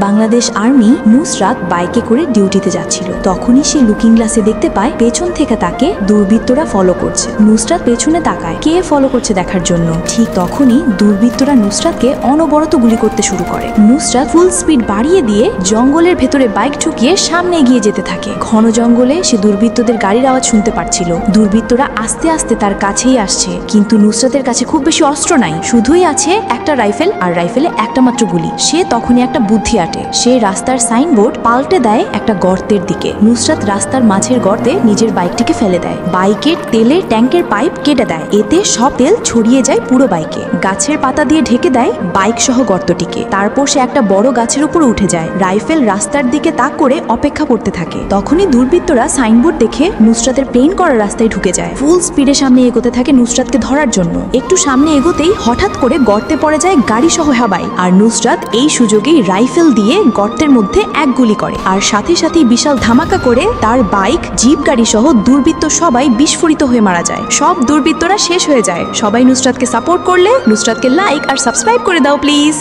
Bangladesh army Nusrat বাইকে করে ডিউটিতে যাচ্ছিল। তখনই সে লুকিং গ্লাসে দেখতে পায় পেছন থেকে তাকে দুর্বৃত্তরা ফলো করছে। নুসরাত পেছনে তাকায় কে ফলো করছে দেখার জন্য। ঠিক তখনই দুর্বৃত্তরা নুসরাতকে অনবরত গুলি করতে শুরু করে। নুসরাত ফুল স্পিড বাড়িয়ে দিয়ে জঙ্গলের ভেতরে বাইক ঠুকিয়ে সামনে এগিয়ে যেতে থাকে। ঘন জঙ্গলে সে দুর্বৃত্তদের গাড়ির আওয়াজ শুনতে পাচ্ছিল। দুর্বৃত্তরা আস্তে আস্তে তার কাছেই আসছে, কিন্তু নুসরাতের কাছে খুব বেশি অস্ত্র নাই, শুধুই আছে একটা রাইফেল, আর রাইফেলে একটা মাত্র গুলি। সে তখনই একটা বুদ্ধি আটে। সে রাস্তার সাইনবোর্ড পাল্টে দেয় একটা গর্তের দিকে। নুসরাত রাস্তার মাঝের গর্তে নিজের বাইকটিকে ফেলে দেয়। বাইকের তেলের ট্যাঙ্কের পাইপ কেটে দেয়, এতে সব তেল ছড়িয়ে যায় পুরো বাইকে। গাছের পাতা দিয়ে ঢেকে দেয় বাইক সহ গর্তটিকে। তারপর সে একটা বড় গাছের উপর উঠে যায়। রাইফেল রাস্তার দিকে তাক করে অপেক্ষা করতে থাকে। তখনই দুর্বৃত্তরা সাইনবোর্ড দেখে নুসরাতের প্লেন করা রাস্তায় ঢুকে যায়। ফুল স্পিডে সামনে এগোতে থাকে নুসরাতকে ধরার জন্য। একটু সামনে এগোতেই হঠাৎ করে গর্তে পড়ে যায় গাড়ি সহ হাবাই। আর নুসরাত এই সুযোগেই রাইফেল দিয়ে গর্তের মধ্যে এক গুলি করে, আর সাথে সাথেই বিশাল ধামাকা করে তার বাইক, জিপ গাড়ি সহ দুর্বৃত্ত সবাই বিস্ফোরিত হয়ে মারা যায়। সব দুর্বৃত্তরা শেষ হয়ে যায়। সবাই নুসরাতকে সাপোর্ট করলে নুসরাতকে লাইক আর সাবস্ক্রাইব করে দাও প্লিজ।